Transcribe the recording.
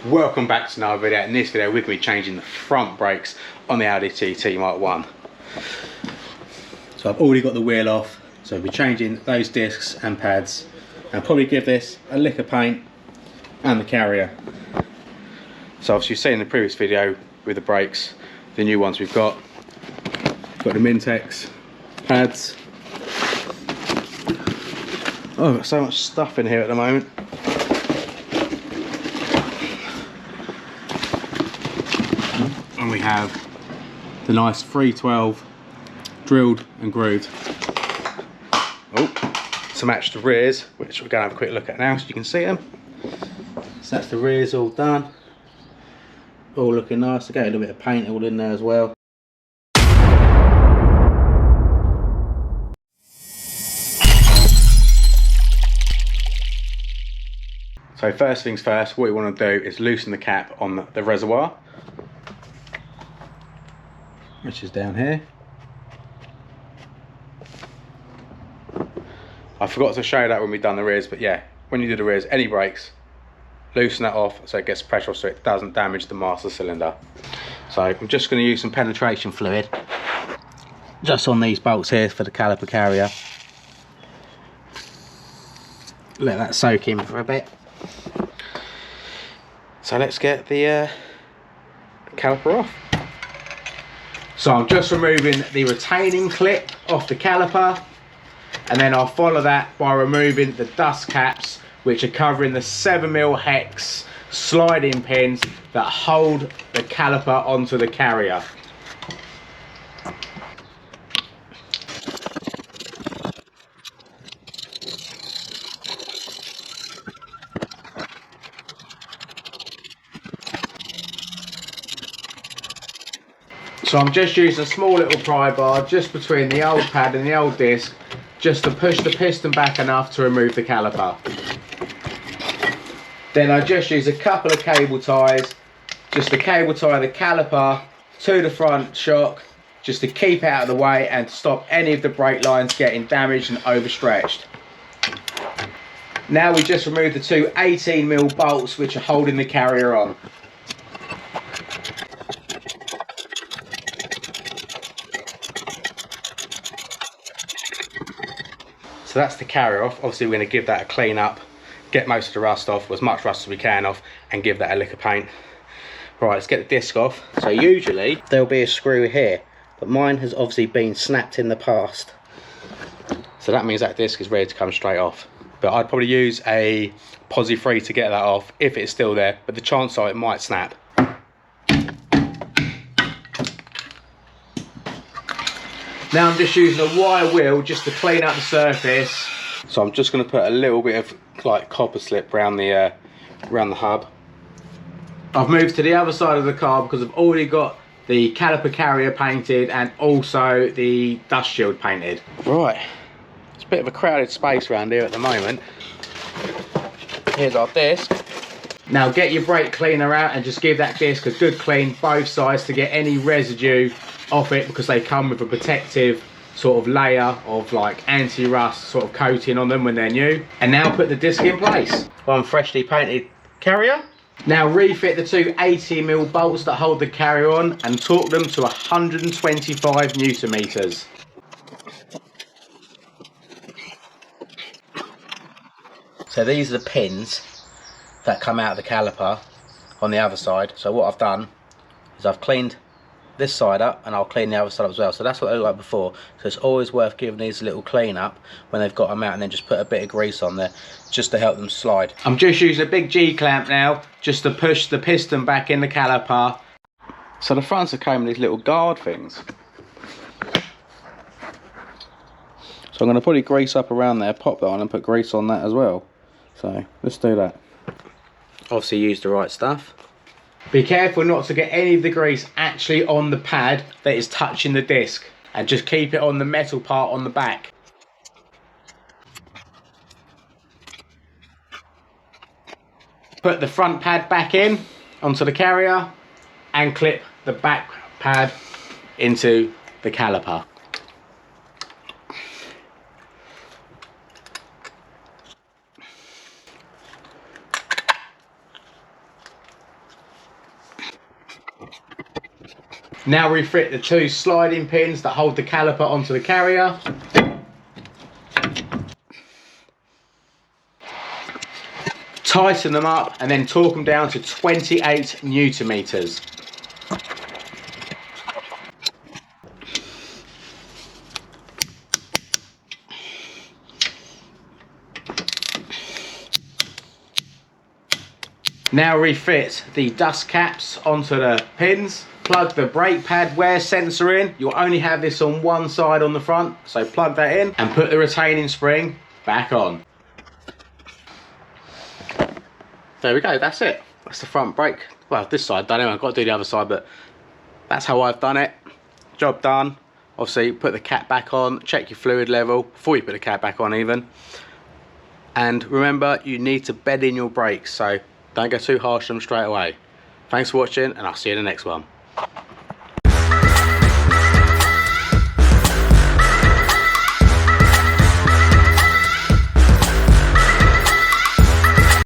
Welcome back to another video. In this video we're going to be changing the front brakes on the Audi TT Mark 1. So I've already got the wheel off, so I'll be changing those discs and pads and probably give this a lick of paint and the carrier. So obviously you've seen in the previous video with the brakes, the new ones we've got the Mintex pads. Oh, I've got so much stuff in here at the moment. And we have the nice 312 drilled and grooved. Oh, to match the rears, which we're going to have a quick look at now so you can see them. So that's the rears all done. All looking nice. I got a little bit of paint all in there as well. So first things first, what you want to do is loosen the cap on the reservoir, which is down here. I forgot to show that when we done the rears, but yeah, when you do the rears, any brakes, loosen that off so it gets pressure so it doesn't damage the master cylinder. So I'm just going to use some penetration fluid just on these bolts here for the caliper carrier. Let that soak in for a bit. So let's get the caliper off. So I'm just removing the retaining clip off the caliper, and then I'll follow that by removing the dust caps which are covering the 7mm hex sliding pins that hold the caliper onto the carrier. So I'm just using a small little pry bar just between the old pad and the old disc, just to push the piston back enough to remove the caliper. Then I just use a couple of cable ties, just to cable tie the caliper to the front shock, just to keep it out of the way and to stop any of the brake lines getting damaged and overstretched. Now we just remove the two 18mm bolts which are holding the carrier on. So that's the carrier off. Obviously we're going to give that a clean up, get most of the rust off, as much rust as we can off, and give that a lick of paint. Right, let's get the disc off. So usually there'll be a screw here, but mine has obviously been snapped in the past. So that means that disc is ready to come straight off. But I'd probably use a posi free to get that off if it's still there, but the chance are it might snap. Now I'm just using a wire wheel just to clean up the surface. So I'm just going to put a little bit of like copper slip around the hub. I've moved to the other side of the car because I've already got the caliper carrier painted and also the dust shield painted. Right, it's a bit of a crowded space around here at the moment. Here's our disc. Now get your brake cleaner out and just give that disc a good clean both sides to get any residue off it, because they come with a protective sort of layer of like anti-rust sort of coating on them when they're new. And now put the disc in place. One freshly painted carrier. Now refit the two 80mm bolts that hold the carrier on and torque them to 125 Newton meters. So these are the pins that come out of the caliper on the other side. So what I've done is I've cleaned this side up and I'll clean the other side up as well. So that's what they look like before. So it's always worth giving these a little clean up when they've got them out, and then just put a bit of grease on there just to help them slide. I'm just using a big G clamp now just to push the piston back in the caliper. So the fronts are came with these little guard things. So I'm going to probably grease up around there, pop that on and put grease on that as well. So let's do that. Obviously use the right stuff. Be careful not to get any of the grease actually on the pad that is touching the disc, and just keep it on the metal part on the back. Put the front pad back in onto the carrier and clip the back pad into the caliper. Now refit the 2 sliding pins that hold the caliper onto the carrier. Tighten them up and then torque them down to 28 Newton meters. Now refit the dust caps onto the pins. Plug the brake pad wear sensor in. You'll only have this on one side on the front, so plug that in and put the retaining spring back on. There we go, that's it. That's the front brake. Well, this side done anyway, I've got to do the other side, but that's how I've done it. Job done. Obviously, put the cap back on, check your fluid level before you put the cap back on even. And remember, you need to bed in your brakes, so don't go too harsh on them straight away. Thanks for watching, and I'll see you in the next one.